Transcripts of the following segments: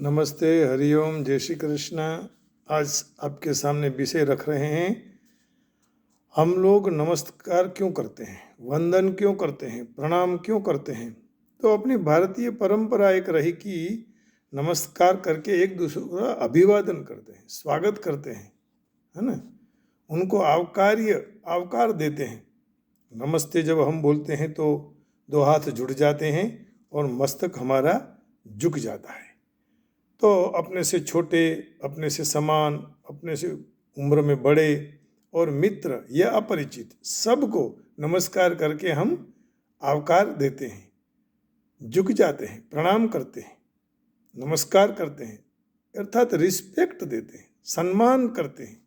नमस्ते, हरिओम, जय श्री कृष्ण। आज आपके सामने विषय रख रहे हैं, हम लोग नमस्कार क्यों करते हैं, वंदन क्यों करते हैं, प्रणाम क्यों करते हैं। तो अपनी भारतीय परंपरा एक रही कि नमस्कार करके एक दूसरे का अभिवादन करते हैं, स्वागत करते हैं, है ना। उनको आवकार देते हैं। नमस्ते जब हम बोलते हैं तो दो हाथ जुड़ जाते हैं और मस्तक हमारा झुक जाता है। तो अपने से छोटे, अपने से समान, अपने से उम्र में बड़े और मित्र या अपरिचित सबको नमस्कार करके हम आवकार देते हैं, झुक जाते हैं, प्रणाम करते हैं, नमस्कार करते हैं, अर्थात रिस्पेक्ट देते हैं, सम्मान करते हैं।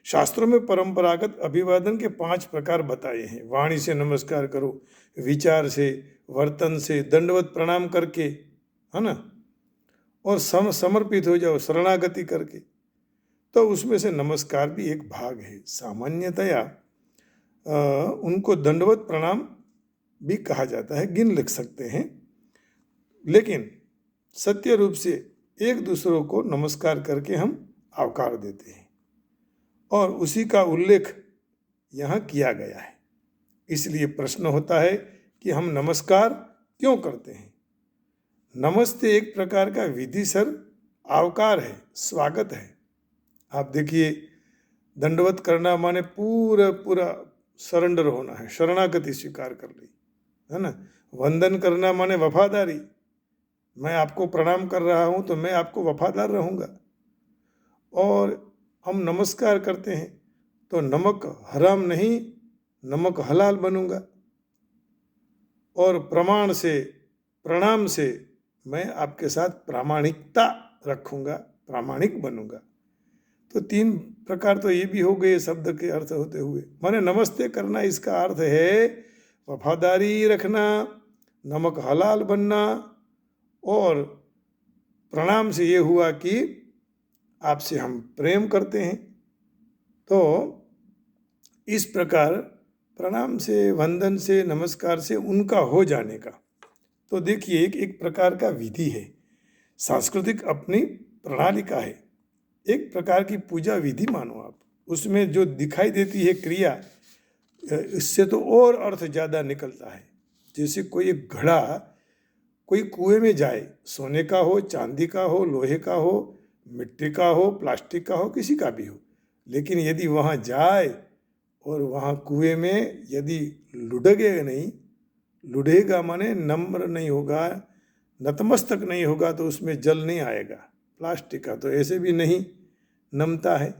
शास्त्रों में परंपरागत अभिवादन के 5 प्रकार बताए हैं। वाणी से नमस्कार करो, विचार से, वर्तन से, दंडवत प्रणाम करके, है ना, और समर्पित हो जाओ शरणागति करके। तो उसमें से नमस्कार भी एक भाग है। सामान्यतया उनको दंडवत प्रणाम भी कहा जाता है, गिन लिख सकते हैं, लेकिन सत्य रूप से एक दूसरों को नमस्कार करके हम आवकार देते हैं और उसी का उल्लेख यहाँ किया गया है। इसलिए प्रश्न होता है कि हम नमस्कार क्यों करते हैं। नमस्ते एक प्रकार का विधिसर आवकार है, स्वागत है। आप देखिए, दंडवत करना माने पूरा सरेंडर होना है, शरणागति स्वीकार कर ली, है ना। वंदन करना माने वफादारी, मैं आपको प्रणाम कर रहा हूँ तो मैं आपको वफादार रहूँगा। और हम नमस्कार करते हैं तो नमक हराम नहीं, नमक हलाल बनूंगा। और प्रणाम से मैं आपके साथ प्रामाणिकता रखूंगा, प्रामाणिक बनूंगा। तो 3 प्रकार तो ये भी हो गए शब्द के अर्थ होते हुए। माने नमस्ते करना, इसका अर्थ है वफादारी रखना, नमक हलाल बनना। और प्रणाम से ये हुआ कि आपसे हम प्रेम करते हैं। तो इस प्रकार प्रणाम से, वंदन से, नमस्कार से उनका हो जाने का, तो देखिए एक प्रकार का विधि है, सांस्कृतिक अपनी प्रणालिका है, एक प्रकार की पूजा विधि मानो आप। उसमें जो दिखाई देती है क्रिया, इससे तो और अर्थ ज़्यादा निकलता है। जैसे कोई एक घड़ा कोई कुएं में जाए, सोने का हो, चांदी का हो, लोहे का हो, मिट्टी का हो, प्लास्टिक का हो, किसी का भी हो, लेकिन यदि वहाँ जाए और वहाँ कुएं में यदि लुढ़ेगा माने नम्र नहीं होगा, नतमस्तक नहीं होगा, तो उसमें जल नहीं आएगा। प्लास्टिक का तो ऐसे भी नहीं नमता है,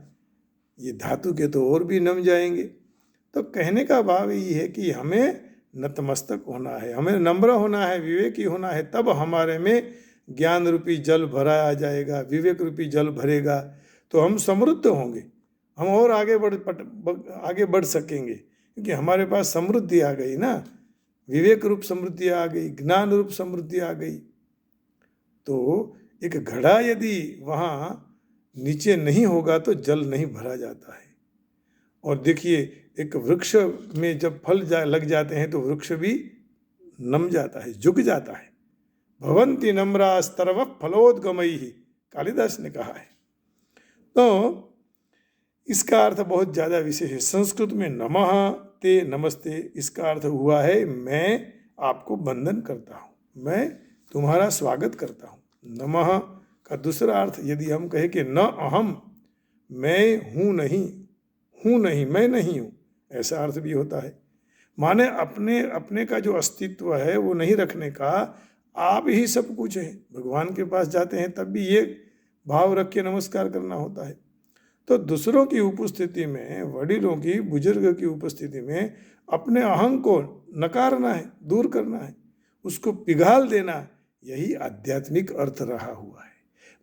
ये धातु के तो और भी नम जाएंगे। तो कहने का भाव यही है कि हमें नतमस्तक होना है, हमें नम्र होना है, विवेकी होना है, तब हमारे में ज्ञान रूपी जल भरा आ जाएगा, विवेक रूपी जल भरेगा, तो हम समृद्ध होंगे, हम और आगे बढ़ सकेंगे, क्योंकि हमारे पास समृद्धि आ गई ना, विवेक रूप समृद्धि आ गई, ज्ञान रूप समृद्धि आ गई। तो एक घड़ा यदि वहाँ नीचे नहीं होगा तो जल नहीं भरा जाता है। और देखिए, एक वृक्ष में जब फल लग जाते हैं तो वृक्ष भी नम जाता है, झुक जाता है। भवन्ति नम्रा स्तरव फलोद्गमैः, कालिदास ने कहा है। तो इसका अर्थ बहुत ज़्यादा विशेष है। संस्कृत में नमः ते नमस्ते, इसका अर्थ हुआ है मैं आपको वंदन करता हूँ, मैं तुम्हारा स्वागत करता हूँ। नमः का दूसरा अर्थ यदि हम कहें कि न अहम, मैं हूँ नहीं, मैं नहीं हूँ, ऐसा अर्थ भी होता है। माने अपने का जो अस्तित्व है वो नहीं रखने का, आप ही सब कुछ है। भगवान के पास जाते हैं तब भी ये भाव रख के नमस्कार करना होता है। तो दूसरों की उपस्थिति में, वडिलों की, बुजुर्ग की उपस्थिति में अपने अहं को नकारना है, दूर करना है, उसको पिघाल देना, यही आध्यात्मिक अर्थ रहा हुआ है।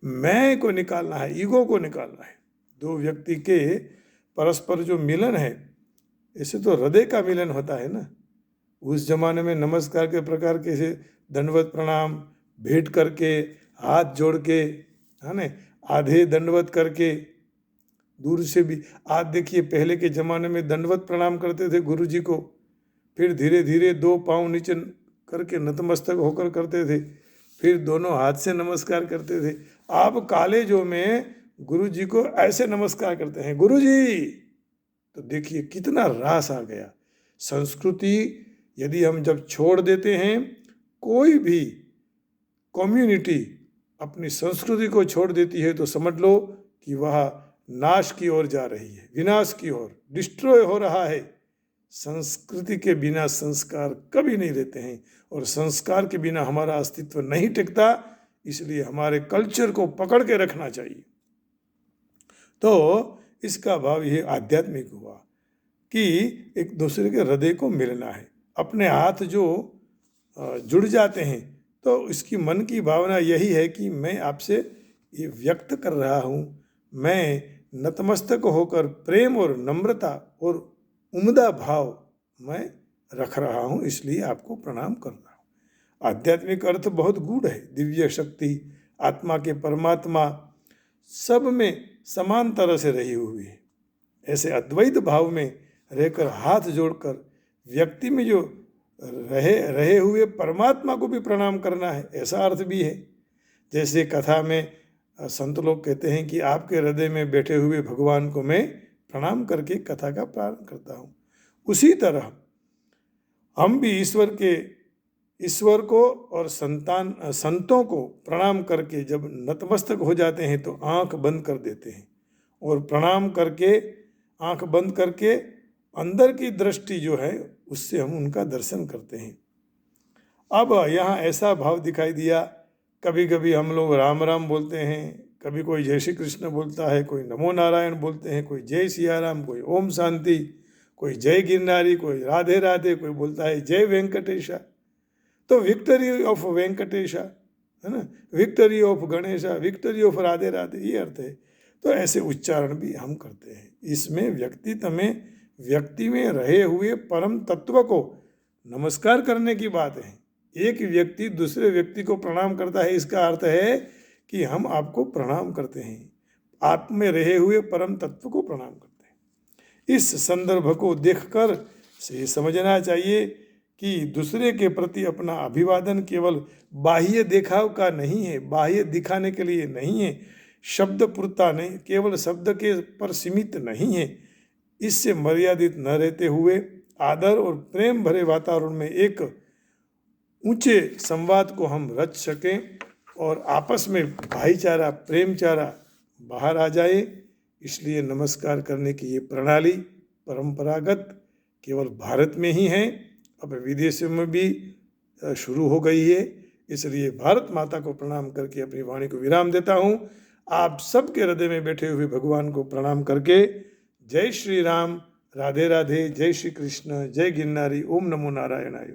मैं को निकालना है, ईगो को निकालना है। 2 व्यक्ति के परस्पर जो मिलन है, ऐसे तो हृदय का मिलन होता है ना। उस जमाने में नमस्कार के प्रकार कैसे, दंडवत प्रणाम, भेंट करके, हाथ जोड़ के, है ना, आधे दंडवत करके, दूर से भी। आज देखिए, पहले के ज़माने में दंडवत प्रणाम करते थे गुरु जी को, फिर धीरे धीरे 2 पाँव नीचे करके नतमस्तक होकर करते थे, फिर दोनों हाथ से नमस्कार करते थे। आप कॉलेजों में गुरु जी को ऐसे नमस्कार करते हैं, गुरु जी। तो देखिए कितना रास आ गया। संस्कृति यदि हम जब छोड़ देते हैं, कोई भी कम्युनिटी अपनी संस्कृति को छोड़ देती है, तो समझ लो कि वह नाश की ओर जा रही है, विनाश की ओर, डिस्ट्रॉय हो रहा है। संस्कृति के बिना संस्कार कभी नहीं रहते हैं, और संस्कार के बिना हमारा अस्तित्व नहीं टिकता। इसलिए हमारे कल्चर को पकड़ के रखना चाहिए। तो इसका भाव ये आध्यात्मिक हुआ कि एक दूसरे के हृदय को मिलना है। अपने हाथ जो जुड़ जाते हैं, तो इसकी मन की भावना यही है कि मैं आपसे ये व्यक्त कर रहा हूँ, मैं नतमस्तक होकर प्रेम और नम्रता और उम्दा भाव मैं रख रहा हूँ, इसलिए आपको प्रणाम कर रहा हूँ। आध्यात्मिक अर्थ बहुत गूढ़ है। दिव्य शक्ति, आत्मा के परमात्मा सब में समान तरह से रही हुई है। ऐसे अद्वैत भाव में रहकर हाथ जोड़कर व्यक्ति में जो रहे हुए परमात्मा को भी प्रणाम करना है, ऐसा अर्थ भी है। जैसे कथा में संत लोग कहते हैं कि आपके हृदय में बैठे हुए भगवान को मैं प्रणाम करके कथा का प्रारंभ करता हूँ। उसी तरह हम भी ईश्वर को और संतों को प्रणाम करके जब नतमस्तक हो जाते हैं, तो आंख बंद कर देते हैं, और प्रणाम करके आंख बंद करके अंदर की दृष्टि जो है उससे हम उनका दर्शन करते हैं। अब यहाँ ऐसा भाव दिखाई दिया, कभी कभी हम लोग राम राम बोलते हैं, कभी कोई जय श्री कृष्ण बोलता है, कोई नमो नारायण बोलते हैं, कोई जय सियाराम, कोई ओम शांति, कोई जय गिरनारी, कोई राधे राधे, कोई बोलता है जय वेंकटेशा। तो विक्टरी ऑफ वेंकटेशा है ना, victory of Ganesha, victory of Radhe Radhe, ये अर्थ है। तो ऐसे उच्चारण भी हम करते हैं। इसमें व्यक्ति में रहे हुए परम तत्व को नमस्कार करने की बात है। एक व्यक्ति दूसरे व्यक्ति को प्रणाम करता है, इसका अर्थ है कि हम आपको प्रणाम करते हैं, आप में रहे हुए परम तत्व को प्रणाम करते हैं। इस संदर्भ को देखकर से समझना चाहिए कि दूसरे के प्रति अपना अभिवादन केवल बाह्य देखाव का नहीं है, बाह्य दिखाने के लिए नहीं है, शब्द पूर्ता नहीं, केवल शब्द के पर सीमित नहीं है। इससे मर्यादित न रहते हुए आदर और प्रेम भरे वातावरण में एक ऊंचे संवाद को हम रच सकें, और आपस में भाईचारा, प्रेमचारा बाहर आ जाए। इसलिए नमस्कार करने की ये प्रणाली परंपरागत केवल भारत में ही है, अब विदेशों में भी शुरू हो गई है। इसलिए भारत माता को प्रणाम करके अपनी वाणी को विराम देता हूँ। आप सबके हृदय में बैठे हुए भगवान को प्रणाम करके जय श्री राम, राधे राधे, जय श्री कृष्ण, जय गिरनारी, ओम नमो नारायणाय।